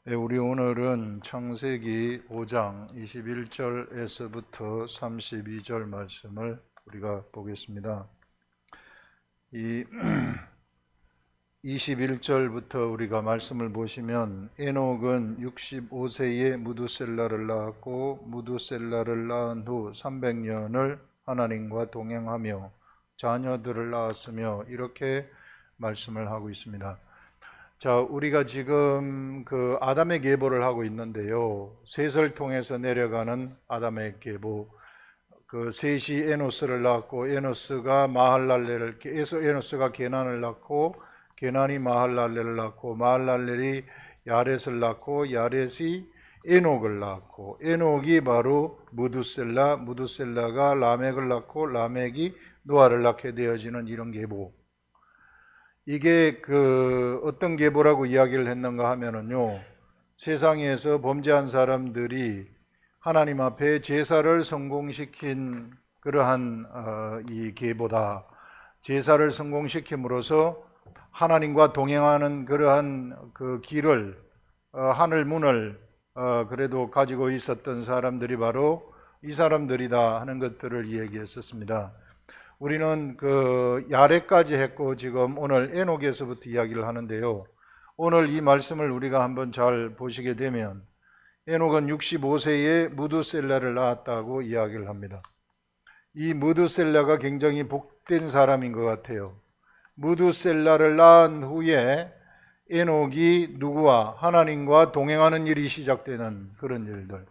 네, 우리 오늘은 창세기 5장 21절에서부터 32절 말씀을 우리가 보겠습니다. 이 21절부터 우리가 말씀을 보시면 에녹은 65세에 무두셀라를 낳았고 무두셀라를 낳은 후 300년을 하나님과 동행하며 자녀들을 낳았으며 이렇게 말씀을 하고 있습니다. 자, 우리가 지금 그 아담의 계보를 하고 있는데요. 셋을 통해서 내려가는 아담의 계보. 그 셋이 에노스를 낳았고 에노스가 마할랄렐을 에노스가 게난을 낳고 게난이 마할랄렐을 낳고 마할랄렐이 야렛을 낳고 야렛이 에녹을 낳았고 에녹이 바로 무두셀라, 무두셀라가 라멕을 낳고 라멕이 노아를 낳게 되어지는 이런 계보. 이게 그 어떤 계보라고 이야기를 했는가 하면은요, 세상에서 범죄한 사람들이 하나님 앞에 제사를 성공시킨 그러한 이 계보다. 제사를 성공시킴으로써 하나님과 동행하는 그러한 그 길을 하늘 문을 그래도 가지고 있었던 사람들이 바로 이 사람들이다 하는 것들을 이야기했었습니다. 우리는 그 야렛까지 했고 지금 오늘 에녹에서부터 이야기를 하는데요. 오늘 이 말씀을 우리가 한번 잘 보시게 되면 에녹은 65세에 무두셀라를 낳았다고 이야기를 합니다. 이 무두셀라가 굉장히 복된 사람인 것 같아요. 무두셀라를 낳은 후에 에녹이 누구와 하나님과 동행하는 일이 시작되는 그런 일들.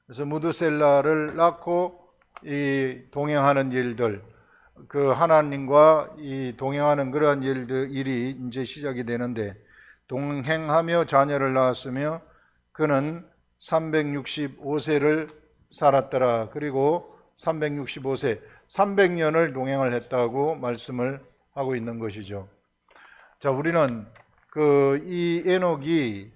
그래서 무두셀라를 낳고 이 동행하는 일들, 그 하나님과 이 동행하는 그러한 일이 이제 시작이 되는데, 동행하며 자녀를 낳았으며 그는 365세를 살았더라. 그리고 365세 300년을 동행을 했다고 말씀을 하고 있는 것이죠. 자, 우리는 그 이 에녹이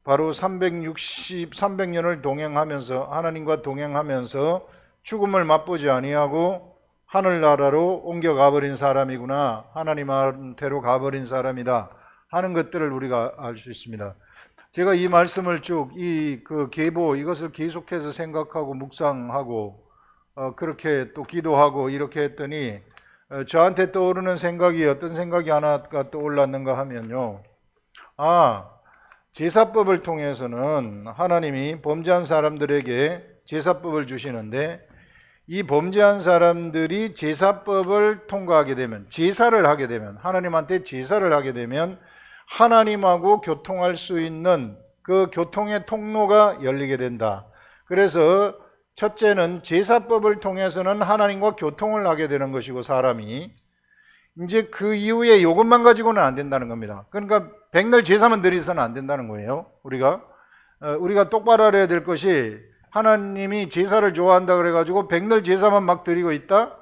바로 300년을 동행하면서 하나님과 동행하면서 죽음을 맛보지 아니하고 하늘나라로 옮겨가 버린 사람이구나, 하나님한테로 가버린 사람이다 하는 것들을 우리가 알 수 있습니다. 제가 이 말씀을 쭉 이 그 계보 이것을 계속해서 생각하고 묵상하고 그렇게 또 기도하고 이렇게 했더니 저한테 떠오르는 생각이 어떤 생각이 하나가 떠올랐는가 하면요, 제사법을 통해서는 하나님이 범죄한 사람들에게 제사법을 주시는데, 이 범죄한 사람들이 제사법을 통과하게 되면, 제사를 하게 되면, 하나님한테 제사를 하게 되면 하나님하고 교통할 수 있는 그 교통의 통로가 열리게 된다. 그래서 첫째는 제사법을 통해서는 하나님과 교통을 하게 되는 것이고, 사람이 이제 그 이후에 이것만 가지고는 안 된다는 겁니다. 그러니까 백날 제사만 드려서는 안 된다는 거예요. 우리가 똑바로 알아야 될 것이, 하나님이 제사를 좋아한다 그래가지고 백날 제사만 막 드리고 있다?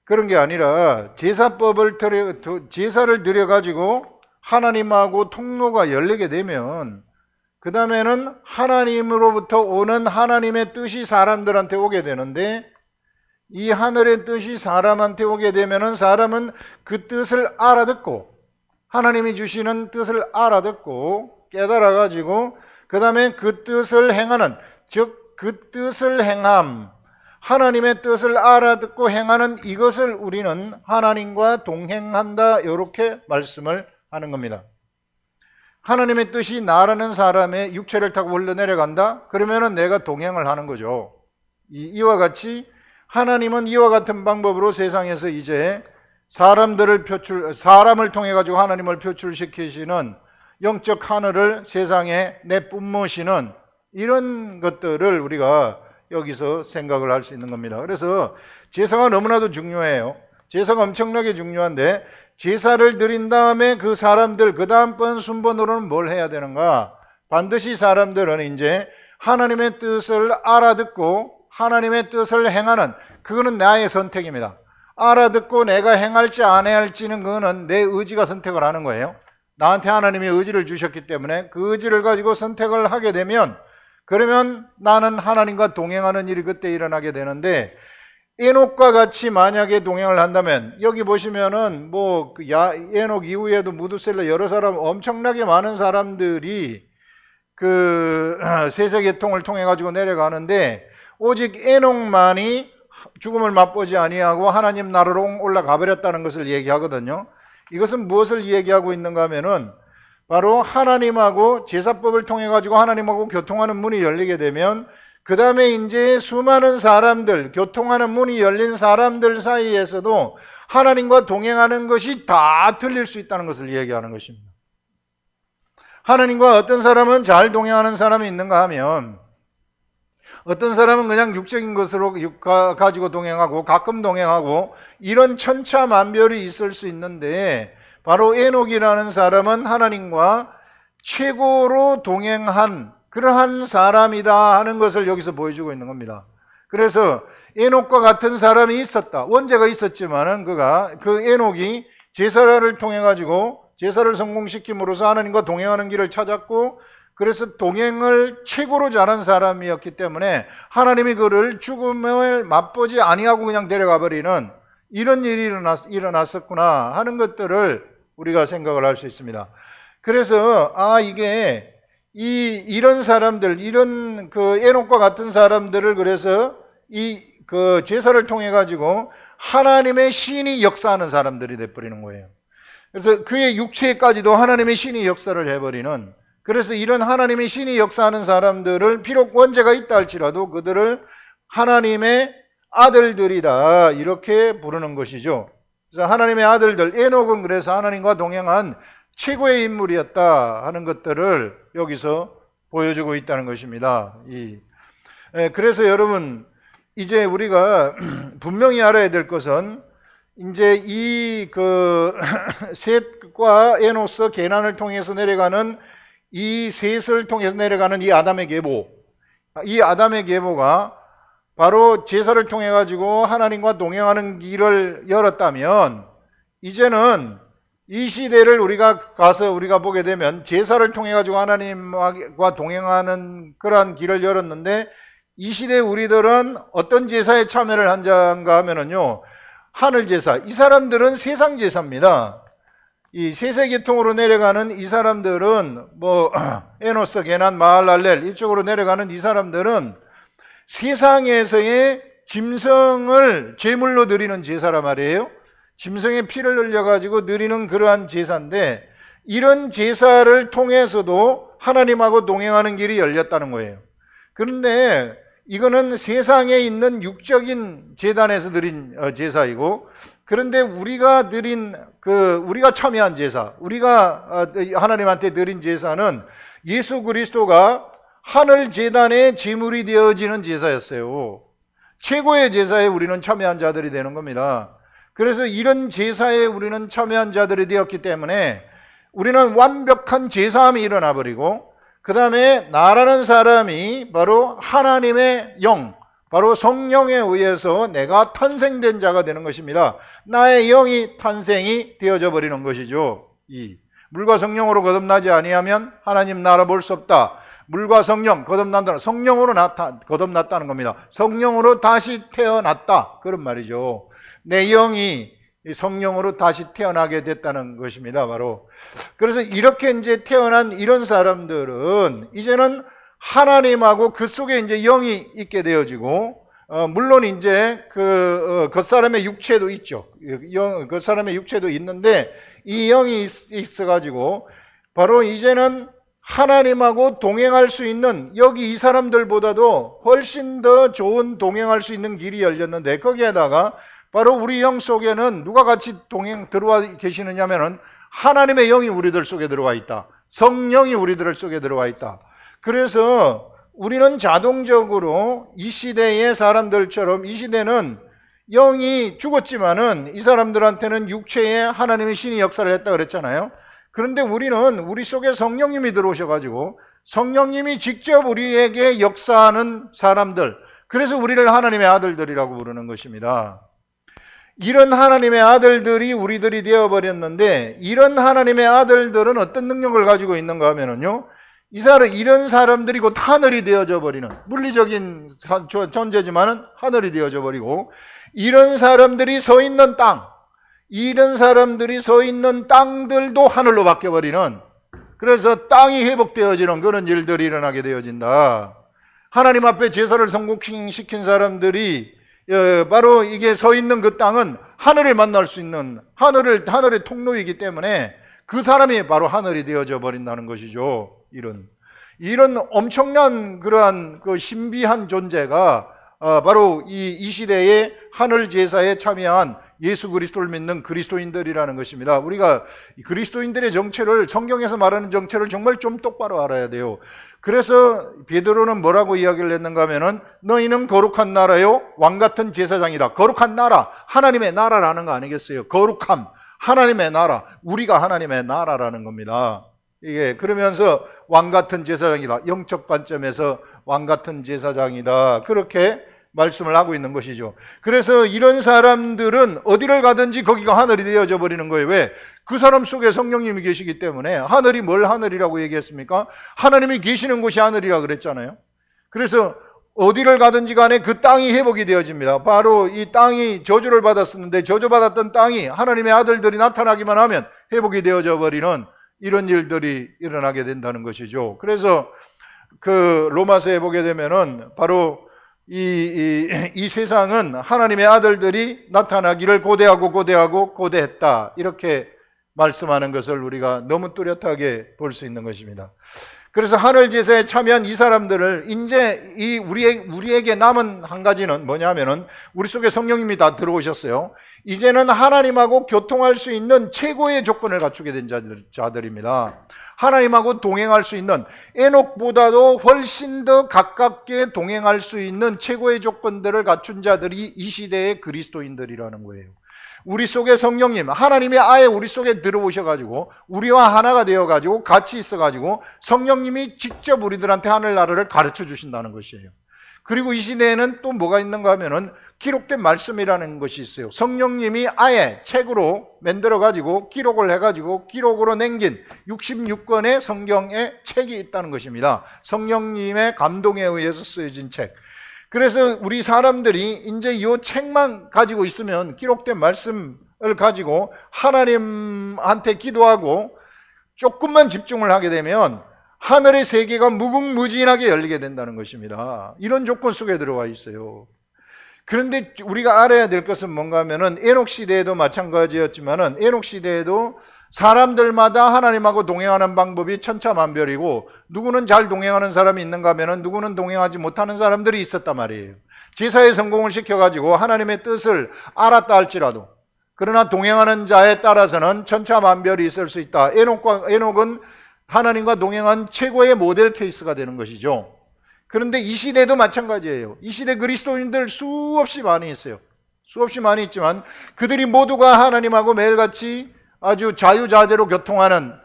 그런 게 아니라 제사를 드려가지고 하나님하고 통로가 열리게 되면 그 다음에는 하나님으로부터 오는 하나님의 뜻이 사람들한테 오게 되는데, 이 하늘의 뜻이 사람한테 오게 되면은 사람은 그 뜻을 알아듣고, 하나님이 주시는 뜻을 알아듣고 깨달아가지고 그 다음에 그 뜻을 행하는, 즉 그 뜻을 행함, 하나님의 뜻을 알아듣고 행하는 이것을 우리는 하나님과 동행한다, 이렇게 말씀을 하는 겁니다. 하나님의 뜻이 나라는 사람의 육체를 타고 흘러내려간다? 그러면은 내가 동행을 하는 거죠. 이와 같이 하나님은 이와 같은 방법으로 세상에서 이제 사람을 통해 가지고 하나님을 표출시키시는 영적 하늘을 세상에 내뿜으시는 이런 것들을 우리가 여기서 생각을 할 수 있는 겁니다. 그래서 제사가 너무나도 중요해요. 제사가 엄청나게 중요한데, 제사를 드린 다음에 그 사람들 그 다음번 순번으로는 뭘 해야 되는가? 반드시 사람들은 이제 하나님의 뜻을 알아듣고 하나님의 뜻을 행하는, 그거는 나의 선택입니다. 알아듣고 내가 행할지 안 행할지는 그거는 내 의지가 선택을 하는 거예요. 나한테 하나님이 의지를 주셨기 때문에 그 의지를 가지고 선택을 하게 되면, 그러면 나는 하나님과 동행하는 일이 그때 일어나게 되는데, 에녹과 같이 만약에 동행을 한다면, 여기 보시면은 에녹 이후에도 무두셀라 여러 사람, 엄청나게 많은 사람들이 그 세세계통을 통해 가지고 내려가는데 오직 에녹만이 죽음을 맛보지 아니하고 하나님 나라로 올라가 버렸다는 것을 얘기하거든요. 이것은 무엇을 얘기하고 있는가 하면은 바로 하나님하고 제사법을 통해 가지고 하나님하고 교통하는 문이 열리게 되면 그 다음에 이제 수많은 사람들, 교통하는 문이 열린 사람들 사이에서도 하나님과 동행하는 것이 다 틀릴 수 있다는 것을 얘기하는 것입니다. 하나님과 어떤 사람은 잘 동행하는 사람이 있는가 하면 어떤 사람은 그냥 육적인 것으로 가지고 동행하고 가끔 동행하고 이런 천차만별이 있을 수 있는데 바로 에녹이라는 사람은 하나님과 최고로 동행한 그러한 사람이다 하는 것을 여기서 보여주고 있는 겁니다. 그래서 에녹과 같은 사람이 있었다. 원죄가 있었지만은 그 에녹이 제사를 통해 가지고 제사를 성공시킴으로써 하나님과 동행하는 길을 찾았고 그래서 동행을 최고로 잘한 사람이었기 때문에 하나님이 그를 죽음을 맛보지 아니하고 그냥 데려가 버리는 이런 일이 일어났었구나 하는 것들을 우리가 생각을 할 수 있습니다. 그래서 이게 이런 사람들, 이런 그 에녹과 같은 사람들을 그래서 그 제사를 통해 가지고 하나님의 신이 역사하는 사람들이 돼버리는 거예요. 그래서 그의 육체까지도 하나님의 신이 역사를 해버리는, 그래서 이런 하나님의 신이 역사하는 사람들을 비록 원죄가 있다 할지라도 그들을 하나님의 아들들이다 이렇게 부르는 것이죠. 그래서 하나님의 아들들, 에녹은 그래서 하나님과 동행한 최고의 인물이었다 하는 것들을 여기서 보여주고 있다는 것입니다. 그래서 여러분 이제 우리가 분명히 알아야 될 것은 이제 셋과 에노스 게난을 통해서 내려가는 이 셋을 통해서 내려가는 이 아담의 계보, 이 아담의 계보가 바로 제사를 통해 가지고 하나님과 동행하는 길을 열었다면 이제는 이 시대를 우리가 보게 되면 제사를 통해 가지고 하나님과 동행하는 그러한 길을 열었는데 이 시대 우리들은 어떤 제사에 참여를 한가 하면은요, 하늘 제사. 이 사람들은 세상 제사입니다. 이 세세계통으로 내려가는 이 사람들은 에노스, 게난, 마할랄렐 이쪽으로 내려가는 이 사람들은 세상에서의 짐승을 제물로 드리는 제사란 말이에요. 짐승의 피를 흘려가지고 드리는 그러한 제사인데 이런 제사를 통해서도 하나님하고 동행하는 길이 열렸다는 거예요. 그런데 이거는 세상에 있는 육적인 제단에서 드린 제사이고, 그런데 우리가 참여한 제사, 우리가 하나님한테 드린 제사는 예수 그리스도가 하늘 제단의 제물이 되어지는 제사였어요. 최고의 제사에 우리는 참여한 자들이 되는 겁니다. 그래서 이런 제사에 우리는 참여한 자들이 되었기 때문에 우리는 완벽한 제사함이 일어나 버리고, 그 다음에 나라는 사람이 바로 하나님의 영, 바로 성령에 의해서 내가 탄생된 자가 되는 것입니다. 나의 영이 탄생이 되어져 버리는 것이죠. 물과 성령으로 거듭나지 아니하면 하나님 나라 볼 수 없다. 물과 성령 거듭난다는, 성령으로 거듭났다는 겁니다. 성령으로 다시 태어났다 그런 말이죠. 내 영이 성령으로 다시 태어나게 됐다는 것입니다. 바로 그래서 이렇게 이제 태어난 이런 사람들은 이제는 하나님하고 그 속에 이제 영이 있게 되어지고, 물론 이제 겉사람의 육체도 있죠. 겉사람의 육체도 있는데 이 영이 있어가지고 바로 이제는 하나님하고 동행할 수 있는, 여기 이 사람들보다도 훨씬 더 좋은 동행할 수 있는 길이 열렸는데 거기에다가 바로 우리 영 속에는 누가 같이 들어와 계시느냐면은 하나님의 영이 우리들 속에 들어와 있다. 성령이 우리들 속에 들어와 있다. 그래서 우리는 자동적으로 이 시대의 사람들처럼, 이 시대는 영이 죽었지만은 이 사람들한테는 육체에 하나님의 신이 역사를 했다 그랬잖아요. 그런데 우리는 우리 속에 성령님이 들어오셔가지고 성령님이 직접 우리에게 역사하는 사람들, 그래서 우리를 하나님의 아들들이라고 부르는 것입니다. 이런 하나님의 아들들이 우리들이 되어버렸는데, 이런 하나님의 아들들은 어떤 능력을 가지고 있는가 하면은요, 이런 사람들이 곧 하늘이 되어져 버리는, 물리적인 존재지만은 하늘이 되어져 버리고, 이런 사람들이 서 있는 땅들도 하늘로 바뀌어 버리는 그래서 땅이 회복되어지는 그런 일들이 일어나게 되어진다. 하나님 앞에 제사를 성공시킨 사람들이 바로 이게 서 있는 그 땅은 하늘을 만날 수 있는 하늘의 통로이기 때문에 그 사람이 바로 하늘이 되어져 버린다는 것이죠. 이런 엄청난 그러한 그 신비한 존재가 바로 이 시대의 하늘 제사에 참여한 예수 그리스도를 믿는 그리스도인들이라는 것입니다. 우리가 그리스도인들의 정체를, 성경에서 말하는 정체를 정말 좀 똑바로 알아야 돼요. 그래서 베드로는 뭐라고 이야기를 했는가 하면은 너희는 거룩한 나라요 왕같은 제사장이다. 거룩한 나라, 하나님의 나라라는 거 아니겠어요? 거룩함, 하나님의 나라, 우리가 하나님의 나라라는 겁니다. 이게 그러면서 왕같은 제사장이다. 영적 관점에서 왕같은 제사장이다. 그렇게 말씀을 하고 있는 것이죠. 그래서 이런 사람들은 어디를 가든지 거기가 하늘이 되어져 버리는 거예요. 왜? 그 사람 속에 성령님이 계시기 때문에. 하늘이 뭘 하늘이라고 얘기했습니까? 하나님이 계시는 곳이 하늘이라 그랬잖아요. 그래서 어디를 가든지 간에 그 땅이 회복이 되어집니다. 바로 이 땅이 저주를 받았었는데 저주받았던 땅이 하나님의 아들들이 나타나기만 하면 회복이 되어져 버리는 이런 일들이 일어나게 된다는 것이죠. 그래서 그 로마서에 보게 되면은 바로 이 세상은 하나님의 아들들이 나타나기를 고대했다. 이렇게 말씀하는 것을 우리가 너무 뚜렷하게 볼 수 있는 것입니다. 그래서 하늘 제사에 참여한 이 사람들을 이제 우리에게 남은 한 가지는 뭐냐면은 우리 속에 성령님이 다 들어오셨어요. 이제는 하나님하고 교통할 수 있는 최고의 조건을 갖추게 된 자들입니다. 하나님하고 동행할 수 있는, 에녹보다도 훨씬 더 가깝게 동행할 수 있는 최고의 조건들을 갖춘 자들이 이 시대의 그리스도인들이라는 거예요. 우리 속에 성령님, 하나님이 아예 우리 속에 들어오셔가지고 우리와 하나가 되어가지고 같이 있어가지고 성령님이 직접 우리들한테 하늘나라를 가르쳐 주신다는 것이에요. 그리고 이 시대에는 또 뭐가 있는가 하면은 기록된 말씀이라는 것이 있어요. 성령님이 아예 책으로 만들어가지고 기록을 해가지고 기록으로 남긴 66권의 성경의 책이 있다는 것입니다. 성령님의 감동에 의해서 쓰여진 책. 그래서 우리 사람들이 이제 이 책만 가지고 있으면, 기록된 말씀을 가지고 하나님한테 기도하고 조금만 집중을 하게 되면 하늘의 세계가 무궁무진하게 열리게 된다는 것입니다. 이런 조건 속에 들어와 있어요. 그런데 우리가 알아야 될 것은 뭔가 하면은 에녹 시대에도 마찬가지였지만은 에녹 시대에도 사람들마다 하나님하고 동행하는 방법이 천차만별이고, 누구는 잘 동행하는 사람이 있는가 하면은 누구는 동행하지 못하는 사람들이 있었단 말이에요. 제사에 성공을 시켜가지고 하나님의 뜻을 알았다 할지라도, 그러나 동행하는 자에 따라서는 천차만별이 있을 수 있다. 에녹은 하나님과 동행한 최고의 모델 케이스가 되는 것이죠. 그런데 이 시대도 마찬가지예요. 이 시대 그리스도인들 수없이 많이 있어요. 수없이 많이 있지만 그들이 모두가 하나님하고 매일같이 아주 자유자재로 교통하는,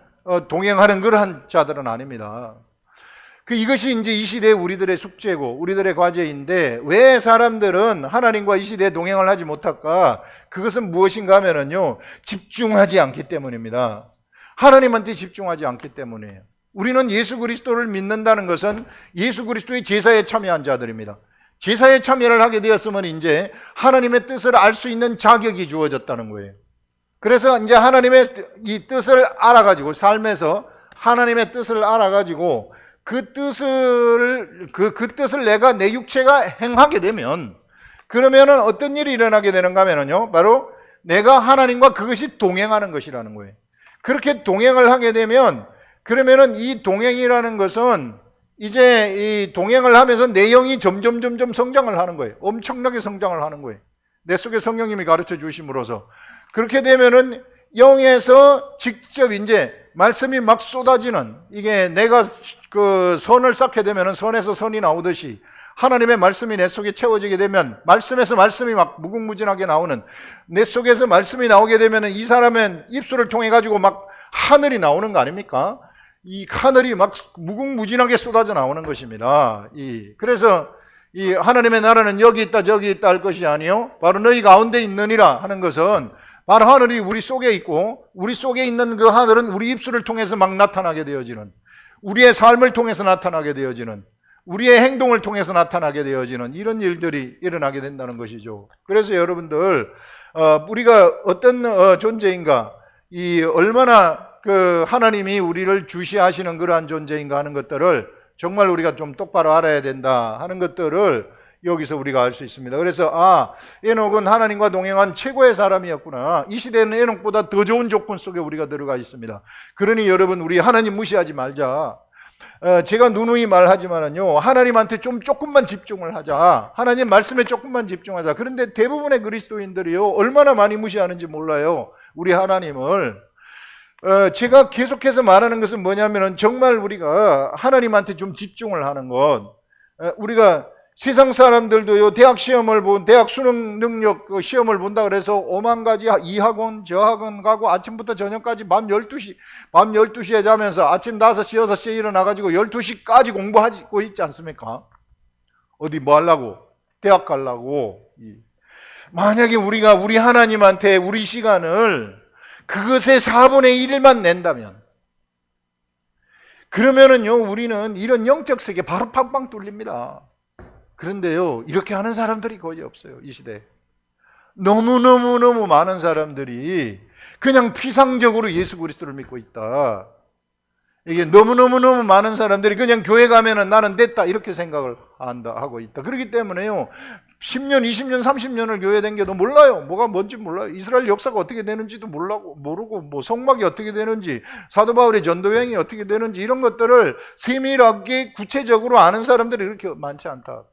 동행하는 그러한 자들은 아닙니다. 이것이 이제 이 시대의 우리들의 숙제고 우리들의 과제인데, 왜 사람들은 하나님과 이 시대에 동행을 하지 못할까? 그것은 무엇인가 하면은요, 집중하지 않기 때문입니다. 하나님한테 집중하지 않기 때문이에요. 우리는 예수 그리스도를 믿는다는 것은 예수 그리스도의 제사에 참여한 자들입니다. 제사에 참여를 하게 되었으면 이제 하나님의 뜻을 알 수 있는 자격이 주어졌다는 거예요. 그래서 이제 하나님의 이 뜻을 알아가지고, 삶에서 하나님의 뜻을 알아가지고 그 뜻을 내가 내 육체가 행하게 되면, 그러면은 어떤 일이 일어나게 되는가 하면요, 바로 내가 하나님과 그것이 동행하는 것이라는 거예요. 그렇게 동행을 하게 되면, 그러면은 이 동행이라는 것은 이제 이 동행을 하면서 내 영이 점점 성장을 하는 거예요. 엄청나게 성장을 하는 거예요. 내 속에 성령님이 가르쳐 주심으로써. 그렇게 되면은 영에서 직접 이제 말씀이 막 쏟아지는, 이게 내가 그 선을 쌓게 되면은 선에서 선이 나오듯이 하나님의 말씀이 내 속에 채워지게 되면 말씀에서 말씀이 막 무궁무진하게 나오는, 내 속에서 말씀이 나오게 되면은 이 사람은 입술을 통해 가지고 막 하늘이 나오는 거 아닙니까? 이 하늘이 막 무궁무진하게 쏟아져 나오는 것입니다. 그래서 이 하나님의 나라는 여기 있다 저기 있다 할 것이 아니요 바로 너희 가운데 있느니라 하는 것은, 바로 하늘이 우리 속에 있고 우리 속에 있는 그 하늘은 우리 입술을 통해서 막 나타나게 되어지는, 우리의 삶을 통해서 나타나게 되어지는, 우리의 행동을 통해서 나타나게 되어지는 이런 일들이 일어나게 된다는 것이죠. 그래서 여러분들, 우리가 어떤 존재인가, 얼마나 그 하나님이 우리를 주시하시는 그러한 존재인가 하는 것들을 정말 우리가 좀 똑바로 알아야 된다 하는 것들을 여기서 우리가 알 수 있습니다. 그래서 에녹은 하나님과 동행한 최고의 사람이었구나. 이 시대에는 에녹보다 더 좋은 조건 속에 우리가 들어가 있습니다. 그러니 여러분, 우리 하나님 무시하지 말자. 제가 누누이 말하지만은요, 하나님한테 조금만 집중을 하자. 하나님 말씀에 조금만 집중하자. 그런데 대부분의 그리스도인들이요, 얼마나 많이 무시하는지 몰라요, 우리 하나님을. 제가 계속해서 말하는 것은 뭐냐면은, 정말 우리가 하나님한테 좀 집중을 하는 것. 우리가 세상 사람들도요, 대학 수능 능력 시험을 본다 그래서 5만 가지 이 학원 저 학원 가고 아침부터 저녁까지 밤 12시에 자면서 아침 5시 6시에 일어나가지고 12시까지 공부하고 있지 않습니까? 어디 뭐 하려고? 대학 가려고. 만약에 우리가 우리 하나님한테 우리 시간을 그것의 4분의 1만 낸다면, 그러면은요, 우리는 이런 영적 세계 바로 팡팡 뚫립니다. 그런데요, 이렇게 하는 사람들이 거의 없어요, 이 시대에. 너무너무 많은 사람들이 그냥 피상적으로 예수 그리스도를 믿고 있다. 이게 너무너무 많은 사람들이 그냥 교회 가면은 나는 됐다, 이렇게 생각을 하고 있다. 그렇기 때문에요, 10년, 20년, 30년을 교회 댕겨도 몰라요. 뭐가 뭔지 몰라요. 이스라엘 역사가 어떻게 되는지도 모르고, 뭐 성막이 어떻게 되는지, 사도 바울의 전도 여행이 어떻게 되는지, 이런 것들을 세밀하게 구체적으로 아는 사람들이 이렇게 많지 않다.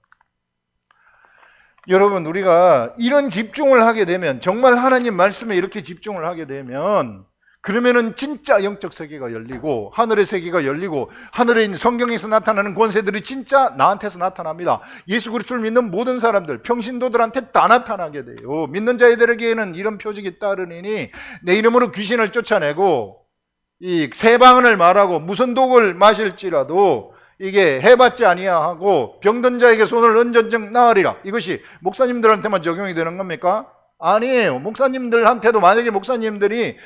여러분, 우리가 이런 집중을 하게 되면, 정말 하나님 말씀에 이렇게 집중을 하게 되면, 그러면은 진짜 영적 세계가 열리고 하늘의 세계가 열리고 하늘에 있는 성경에서 나타나는 권세들이 진짜 나한테서 나타납니다. 예수 그리스도를 믿는 모든 사람들, 평신도들한테 다 나타나게 돼요. 믿는 자들에게는 이런 표적이 따르니 내 이름으로 귀신을 쫓아내고 이 세방언을 말하고 무슨 독을 마실지라도 이게 해봤지 아니하고 병든 자에게 손을 얹은즉 나으리라. 이것이 목사님들한테만 적용이 되는 겁니까? 아니에요. 목사님들한테도 만약에 목사님들이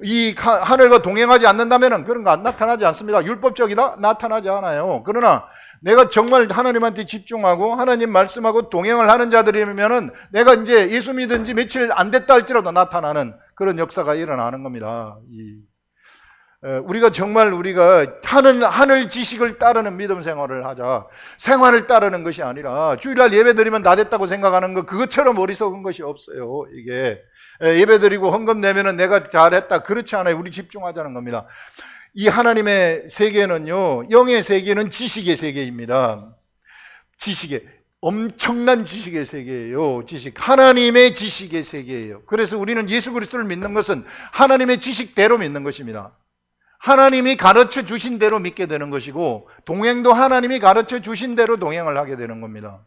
이 하늘과 동행하지 않는다면 그런 거 안 나타나지 않습니다. 율법적이다? 나타나지 않아요. 그러나 내가 정말 하나님한테 집중하고 하나님 말씀하고 동행을 하는 자들이면은 내가 이제 예수 믿은 지 며칠 안 됐다 할지라도 나타나는 그런 역사가 일어나는 겁니다. 우리가 정말 하늘 지식을 따르는 믿음 생활을 하자. 생활을 따르는 것이 아니라 주일날 예배 드리면 다 됐다고 생각하는 거, 그것처럼 어리석은 것이 없어요. 이게 예배 드리고 헌금 내면은 내가 잘했다, 그렇지 않아요. 우리 집중하자는 겁니다. 이 하나님의 세계는요, 영의 세계는 지식의 세계입니다. 엄청난 지식의 세계예요. 하나님의 지식의 세계예요. 그래서 우리는 예수 그리스도를 믿는 것은 하나님의 지식대로 믿는 것입니다. 하나님이 가르쳐 주신 대로 믿게 되는 것이고, 동행도 하나님이 가르쳐 주신 대로 동행을 하게 되는 겁니다.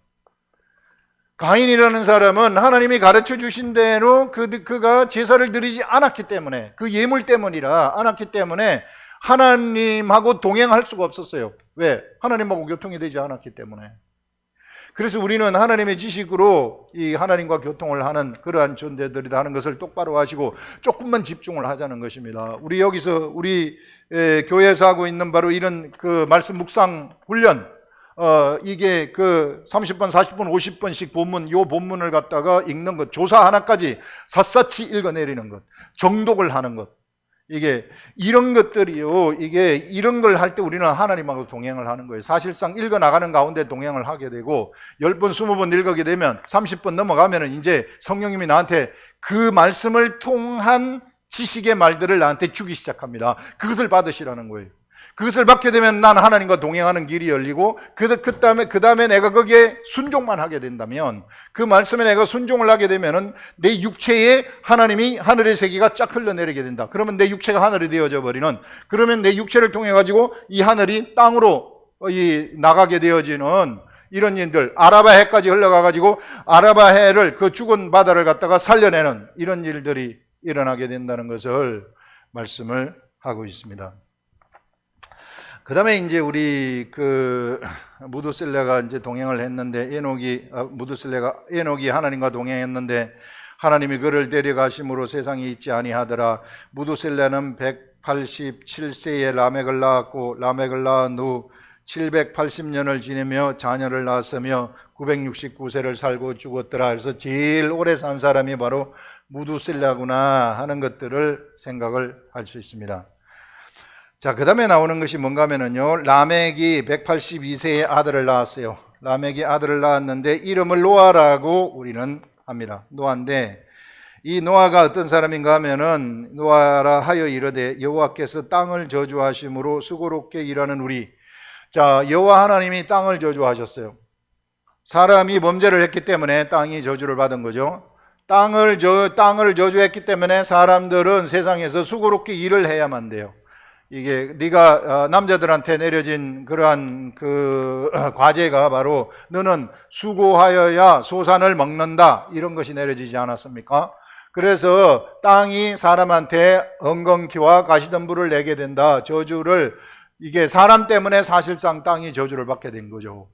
가인이라는 사람은 하나님이 가르쳐 주신 대로 그가 제사를 드리지 않았기 때문에, 그 예물 때문이라 않았기 때문에 하나님하고 동행할 수가 없었어요. 왜? 하나님하고 교통이 되지 않았기 때문에. 그래서 우리는 하나님의 지식으로 이 하나님과 교통을 하는 그러한 존재들이다 하는 것을 똑바로 하시고 조금만 집중을 하자는 것입니다. 우리 여기서 우리 교회에서 하고 있는 바로 이런 그 말씀 묵상 훈련, 이게 그 30번, 40번, 50번씩 본문을 갖다가 읽는 것, 조사 하나까지 샅샅이 읽어내리는 것, 정독을 하는 것, 이게 이런 것들이요, 이게 이런 걸 할 때 우리는 하나님하고 동행을 하는 거예요. 사실상 읽어 나가는 가운데 동행을 하게 되고 10번, 20번 읽게 되면 30번 넘어가면은 이제 성령님이 나한테 그 말씀을 통한 지식의 말들을 나한테 주기 시작합니다. 그것을 받으시라는 거예요. 그것을 받게 되면 난 하나님과 동행하는 길이 열리고 그 다음에 내가 거기에 순종만 하게 된다면, 그 말씀에 내가 순종을 하게 되면은 내 육체에 하나님이 하늘의 세계가 쫙 흘러내리게 된다. 그러면 내 육체가 하늘이 되어져 버리는, 그러면 내 육체를 통해 가지고 이 하늘이 땅으로 나가게 되어지는 이런 일들, 아라바해까지 흘러가 가지고 아라바해를, 그 죽은 바다를 갖다가 살려내는 이런 일들이 일어나게 된다는 것을 말씀을 하고 있습니다. 그 다음에 이제 우리 무두셀레가 이제 동행을 했는데, 에녹이 하나님과 동행했는데 하나님이 그를 데려가심으로 세상에 있지 아니하더라. 무두셀레는 187세에 라멕을 낳았고, 라멕을 낳은 후 780년을 지내며 자녀를 낳았으며 969세를 살고 죽었더라. 그래서 제일 오래 산 사람이 바로 무두셀레구나 하는 것들을 생각을 할 수 있습니다. 자, 그 다음에 나오는 것이 뭔가 하면은요, 라멕이 182세의 아들을 낳았어요. 라멕이 아들을 낳았는데 이름을 노아라고 우리는 합니다. 노아인데, 이 노아가 어떤 사람인가 하면은, 노아라 하여 이르되 여호와께서 땅을 저주하심으로 수고롭게 일하는 우리. 자, 여호와 하나님이 땅을 저주하셨어요. 사람이 범죄를 했기 때문에 땅이 저주를 받은 거죠. 땅을 저주했기 때문에 사람들은 세상에서 수고롭게 일을 해야만 돼요. 이게 네가 남자들한테 내려진 그러한 그 과제가 바로 너는 수고하여야 소산을 먹는다, 이런 것이 내려지지 않았습니까? 그래서 땅이 사람한테 엉겅퀴와 가시덤불을 내게 된다. 저주를, 이게 사람 때문에 사실상 땅이 저주를 받게 된 거죠.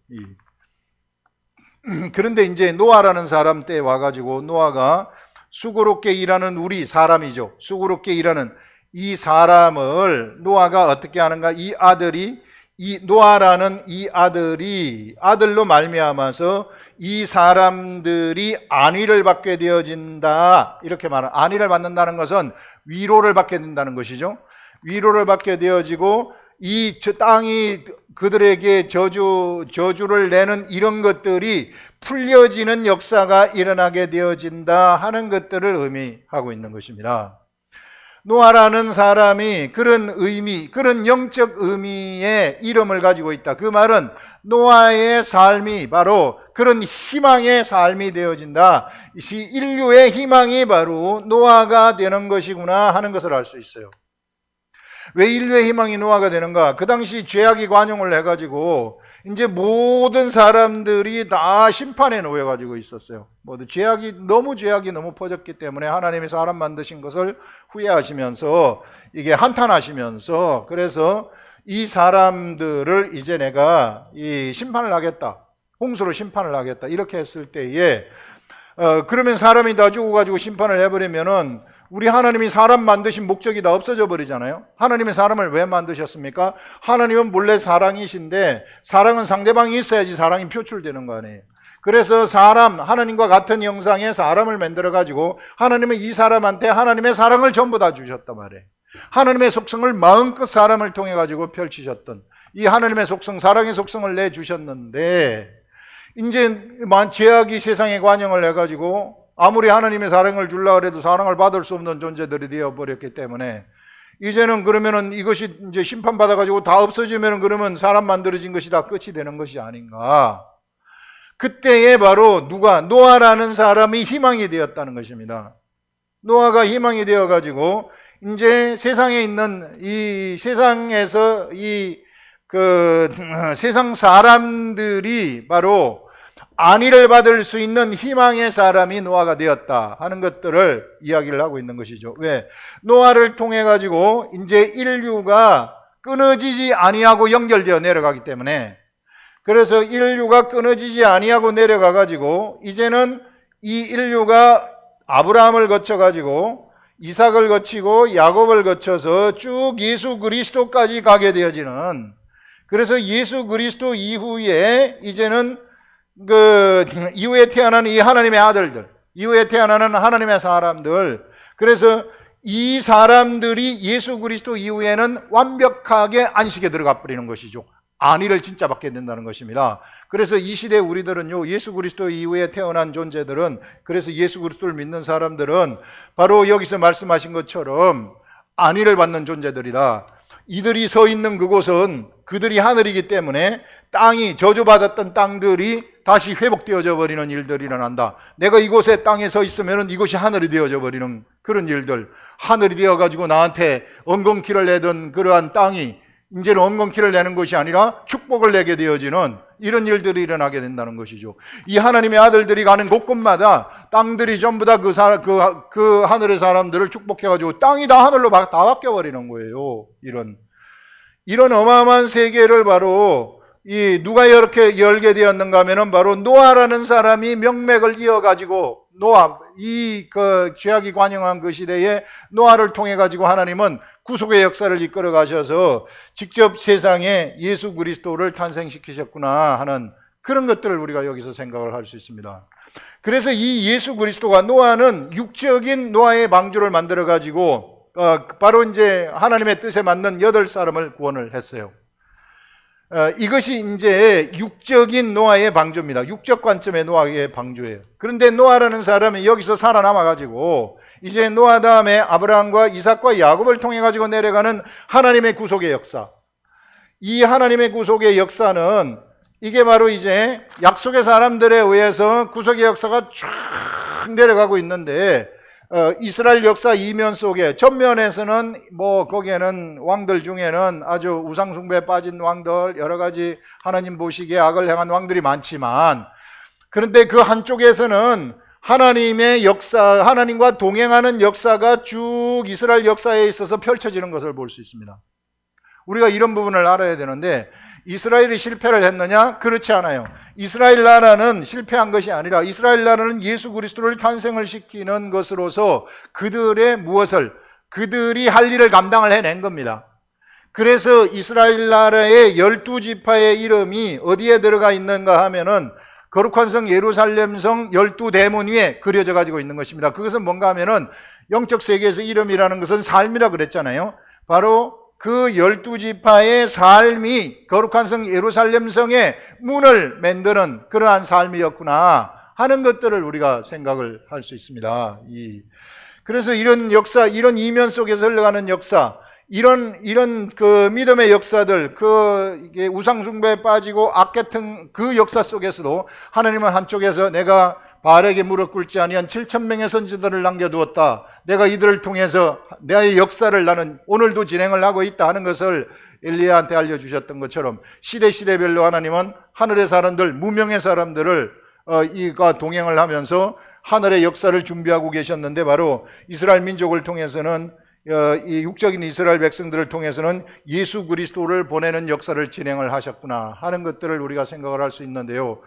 그런데 이제 노아라는 사람 때 와가지고 노아가 수고롭게 일하는 우리 사람이죠. 수고롭게 일하는 이 사람을 노아가 어떻게 하는가? 이 아들이, 이 노아라는 이 아들이 아들로 말미암아서 이 사람들이 안위를 받게 되어진다, 이렇게 말하는, 안위를 받는다는 것은 위로를 받게 된다는 것이죠. 위로를 받게 되어지고 이 땅이 그들에게 저주를 내는 이런 것들이 풀려지는 역사가 일어나게 되어진다 하는 것들을 의미하고 있는 것입니다. 노아라는 사람이 그런 의미, 그런 영적 의미의 이름을 가지고 있다. 그 말은 노아의 삶이 바로 그런 희망의 삶이 되어진다. 인류의 희망이 바로 노아가 되는 것이구나 하는 것을 알 수 있어요. 왜 인류의 희망이 노아가 되는가? 그 당시 죄악이 관용을 해가지고 이제 모든 사람들이 다 심판에 놓여가지고 있었어요. 모두 너무 죄악이 너무 퍼졌기 때문에 하나님이 사람 만드신 것을 후회하시면서 이게 한탄하시면서, 그래서 이 사람들을 이제 내가 이 심판을 하겠다, 홍수로 심판을 하겠다, 이렇게 했을 때에 그러면 사람이 다 죽어가지고 심판을 해버리면은 우리 하나님이 사람 만드신 목적이 다 없어져 버리잖아요. 하나님이 사람을 왜 만드셨습니까? 하나님은 본래 사랑이신데 사랑은 상대방이 있어야지 사랑이 표출되는 거 아니에요. 그래서 하나님과 같은 형상의 사람을 만들어 가지고 하나님은 이 사람한테 하나님의 사랑을 전부 다 주셨단 말이에요. 하나님의 속성을 마음껏 사람을 통해 가지고 펼치셨던 이 하나님의 속성, 사랑의 속성을 내주셨는데, 이제 죄악이 세상에 관영을 해가지고 아무리 하나님의 사랑을 주려고 해도 사랑을 받을 수 없는 존재들이 되어버렸기 때문에 이제는 그러면은 이것이 이제 심판받아가지고 다 없어지면은 그러면 사람 만들어진 것이 다 끝이 되는 것이 아닌가. 그때에 바로 노아라는 사람이 희망이 되었다는 것입니다. 노아가 희망이 되어가지고 이제 세상에 있는 이 세상에서 세상 사람들이 바로 안위를 받을 수 있는 희망의 사람이 노아가 되었다 하는 것들을 이야기를 하고 있는 것이죠. 왜? 노아를 통해 가지고 이제 인류가 끊어지지 아니하고 연결되어 내려가기 때문에, 그래서 인류가 끊어지지 아니하고 내려가 가지고 이제는 이 인류가 아브라함을 거쳐 가지고 이삭을 거치고 야곱을 거쳐서 쭉 예수 그리스도까지 가게 되어지는, 그래서 예수 그리스도 이후에 이제는 이후에 태어나는 이 하나님의 아들들, 이후에 태어나는 하나님의 사람들, 그래서 이 사람들이 예수 그리스도 이후에는 완벽하게 안식에 들어가 버리는 것이죠. 안위를 진짜 받게 된다는 것입니다. 그래서 이 시대 우리들은요, 예수 그리스도 이후에 태어난 존재들은, 그래서 예수 그리스도를 믿는 사람들은 바로 여기서 말씀하신 것처럼 안위를 받는 존재들이다. 이들이 서 있는 그곳은 그들이 하늘이기 때문에 땅이 저주받았던 땅들이 다시 회복되어져 버리는 일들이 일어난다. 내가 이곳에 땅에 서 있으면 이곳이 하늘이 되어져 버리는 그런 일들, 하늘이 되어가지고 나한테 엉겅퀴를 내던 그러한 땅이 이제는 엉겅퀴를 내는 것이 아니라 축복을 내게 되어지는 이런 일들이 일어나게 된다는 것이죠. 이 하나님의 아들들이 가는 곳곳마다 땅들이 전부 다 그 하늘의 사람들을 축복해가지고 땅이 다 하늘로 다 바뀌어버리는 거예요. 이런 어마어마한 세계를 바로 누가 이렇게 열게 되었는가 하면은 바로 노아라는 사람이 명맥을 이어가지고 죄악이 관영한 그 시대에 노아를 통해 가지고 하나님은 구속의 역사를 이끌어 가셔서 직접 세상에 예수 그리스도를 탄생시키셨구나 하는 그런 것들을 우리가 여기서 생각을 할 수 있습니다. 그래서 이 예수 그리스도가, 노아는 육적인 노아의 방주를 만들어 가지고 바로 이제 하나님의 뜻에 맞는 8사람을 구원을 했어요. 이것이 이제 육적인 노아의 방주입니다. 육적 관점의 노아의 방주예요. 그런데 노아라는 사람이 여기서 살아남아가지고 이제 노아 다음에 아브라함과 이삭과 야곱을 통해 가지고 내려가는 하나님의 구속의 역사. 이 하나님의 구속의 역사는 이게 바로 이제 약속의 사람들에 의해서 구속의 역사가 쫙 내려가고 있는데, 이스라엘 역사 이면 속에 전면에서는 뭐 거기에는 왕들 중에는 아주 우상숭배에 빠진 왕들, 여러 가지 하나님 보시기에 악을 행한 왕들이 많지만, 그런데 그 한쪽에서는 하나님의 역사, 하나님과 동행하는 역사가 쭉 이스라엘 역사에 있어서 펼쳐지는 것을 볼 수 있습니다. 우리가 이런 부분을 알아야 되는데, 이스라엘이 실패를 했느냐? 그렇지 않아요. 이스라엘 나라는 실패한 것이 아니라 이스라엘 나라는 예수 그리스도를 탄생을 시키는 것으로서 그들의 무엇을, 그들이 할 일을 감당을 해낸 겁니다. 그래서 이스라엘 나라의 12지파의 이름이 어디에 들어가 있는가 하면은 거룩한 성 예루살렘성 12대문 위에 그려져 가지고 있는 것입니다. 그것은 뭔가 하면은 영적 세계에서 이름이라는 것은 삶이라 그랬잖아요. 바로 그 12지파의 삶이 거룩한 성 예루살렘 성의 문을 만드는 그러한 삶이었구나 하는 것들을 우리가 생각을 할 수 있습니다. 그래서 이런 역사, 이런 이면 속에서 흘러가는 역사, 이런 그 믿음의 역사들, 이게 우상숭배에 빠지고 악계통 그 역사 속에서도 하나님은 한쪽에서 내가 바알에게 무릎 꿇지 아니한 7,000명의 선지자들을 남겨두었다. 내가 이들을 통해서 나의 역사를 나는 오늘도 진행을 하고 있다 하는 것을 엘리야한테 알려주셨던 것처럼 시대별로 하나님은 하늘의 사람들, 무명의 사람들을 이가 동행을 하면서 하늘의 역사를 준비하고 계셨는데, 바로 이스라엘 민족을 통해서는 이 육적인 이스라엘 백성들을 통해서는 예수 그리스도를 보내는 역사를 진행을 하셨구나 하는 것들을 우리가 생각을 할 수 있는데요.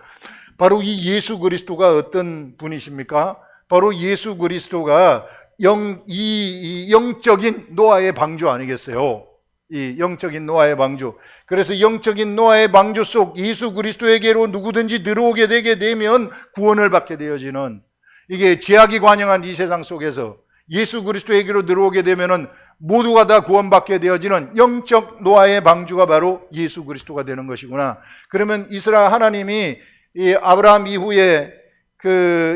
바로 이 예수 그리스도가 어떤 분이십니까? 바로 예수 그리스도가 이 영적인 노아의 방주 아니겠어요? 이 영적인 노아의 방주. 그래서 영적인 노아의 방주 속 예수 그리스도에게로 누구든지 들어오게 되게 되면 구원을 받게 되어지는, 이게 죄악이 관영한 이 세상 속에서 예수 그리스도에게로 들어오게 되면은 모두가 다 구원받게 되어지는 영적 노아의 방주가 바로 예수 그리스도가 되는 것이구나. 그러면 이스라엘 하나님이 이 아브라함 이후에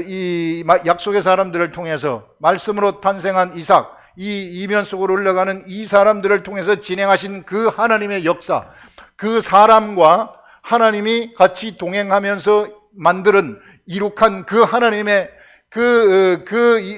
이 약속의 사람들을 통해서 말씀으로 탄생한 이삭, 이 이면 속으로 흘러가는 이 사람들을 통해서 진행하신 그 하나님의 역사, 그 사람과 하나님이 같이 동행하면서 만드는 이룩한 그 하나님의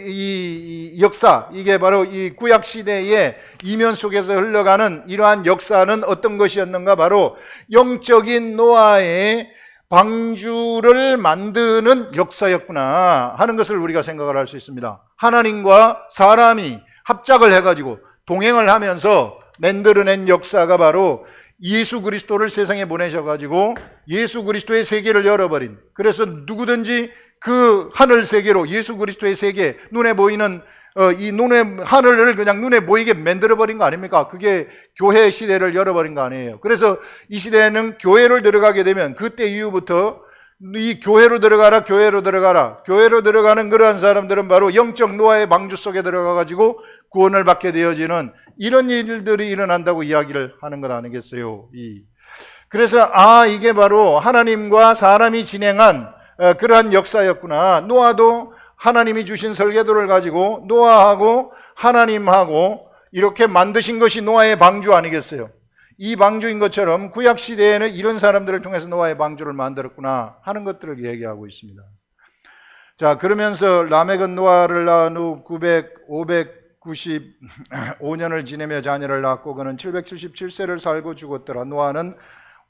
이 역사, 이게 바로 이 구약 시대의 이면 속에서 흘러가는 이러한 역사는 어떤 것이었는가? 바로 영적인 노아의 방주를 만드는 역사였구나 하는 것을 우리가 생각을 할 수 있습니다. 하나님과 사람이 합작을 해가지고 동행을 하면서 만들어낸 역사가 바로 예수 그리스도를 세상에 보내셔가지고 예수 그리스도의 세계를 열어버린, 그래서 누구든지 그 하늘 세계로, 예수 그리스도의 세계, 눈에 보이는 이 하늘을 그냥 눈에 보이게 만들어버린 거 아닙니까? 그게 교회 시대를 열어버린 거 아니에요. 그래서 이 시대에는 교회를 들어가게 되면 그때 이후부터 이 교회로 들어가라, 교회로 들어가는 그러한 사람들은 바로 영적 노아의 방주 속에 들어가가지고 구원을 받게 되어지는 이런 일들이 일어난다고 이야기를 하는 것 아니겠어요? 그래서 이게 바로 하나님과 사람이 진행한 그러한 역사였구나. 노아도 하나님이 주신 설계도를 가지고 노아하고 하나님하고 이렇게 만드신 것이 노아의 방주 아니겠어요? 이 방주인 것처럼 구약 시대에는 이런 사람들을 통해서 노아의 방주를 만들었구나 하는 것들을 얘기하고 있습니다. 자, 그러면서 라멕은 노아를 낳은 후 595년을 지내며 자녀를 낳고 그는 777세를 살고 죽었더라. 노아는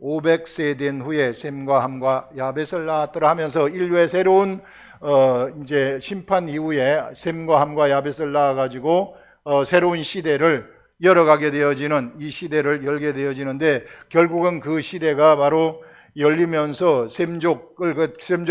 500세 된 후에 셈과 함과 야벳을 낳았더라 하면서 인류의 새로운 이제 심판 이후에 셈과 함과 야벳을 낳아가지고 새로운 시대를 열어가게 되어지는, 이 시대를 열게 되어지는데, 결국은 그 시대가 바로 열리면서 셈족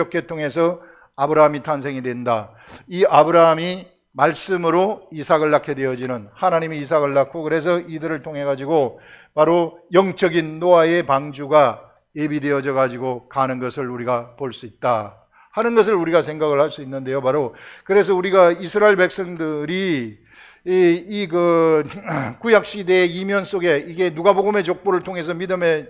계통에서 아브라함이 탄생이 된다. 이 아브라함이 말씀으로 이삭을 낳게 되어지는, 하나님이 이삭을 낳고 그래서 이들을 통해 가지고 바로 영적인 노아의 방주가 예비되어져 가지고 가는 것을 우리가 볼 수 있다 하는 것을 우리가 생각을 할 수 있는데요. 바로 그래서 우리가 이스라엘 백성들이 그 구약 시대의 이면 속에 이게 누가복음의 족보를 통해서 믿음의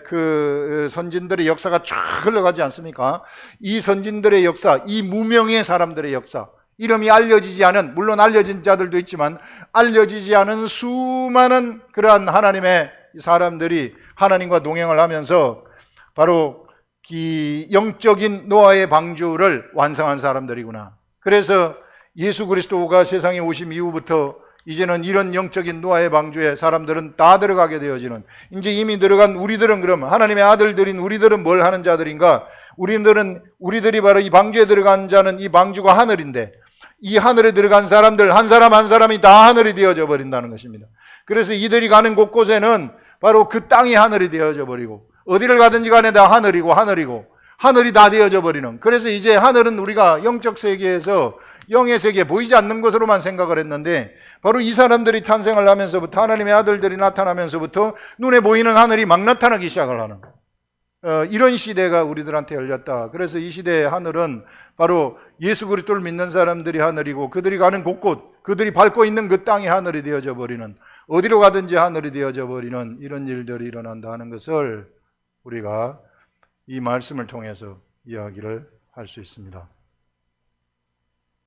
그 선진들의 역사가 쫙 흘러가지 않습니까? 이 선진들의 역사, 이 무명의 사람들의 역사, 이름이 알려지지 않은, 물론 알려진 자들도 있지만 알려지지 않은 수많은 그러한 하나님의 사람들이 하나님과 동행을 하면서 바로 이 영적인 노아의 방주를 완성한 사람들이구나. 그래서 예수 그리스도가 세상에 오심 이후부터 이제는 이런 영적인 노아의 방주에 사람들은 다 들어가게 되어지는, 이제 이미 들어간 우리들은, 그러면 하나님의 아들들인 우리들은 뭘 하는 자들인가? 우리들이 바로 이 방주에 들어간 자는, 이 방주가 하늘인데 이 하늘에 들어간 사람들 한 사람 한 사람이 다 하늘이 되어져 버린다는 것입니다. 그래서 이들이 가는 곳곳에는 바로 그 땅이 하늘이 되어져 버리고, 어디를 가든지 간에 다 하늘이고 하늘이 다 되어져 버리는, 그래서 이제 하늘은 우리가 영적 세계에서 영의 세계 보이지 않는 것으로만 생각을 했는데, 바로 이 사람들이 탄생을 하면서부터, 하나님의 아들들이 나타나면서부터 눈에 보이는 하늘이 막 나타나기 시작을 하는 이런 시대가 우리들한테 열렸다. 그래서 이 시대의 하늘은 바로 예수 그리스도를 믿는 사람들이 하늘이고, 그들이 가는 곳곳, 그들이 밟고 있는 그 땅이 하늘이 되어져 버리는, 어디로 가든지 하늘이 되어져 버리는 이런 일들이 일어난다 하는 것을 우리가 이 말씀을 통해서 이야기를 할 수 있습니다.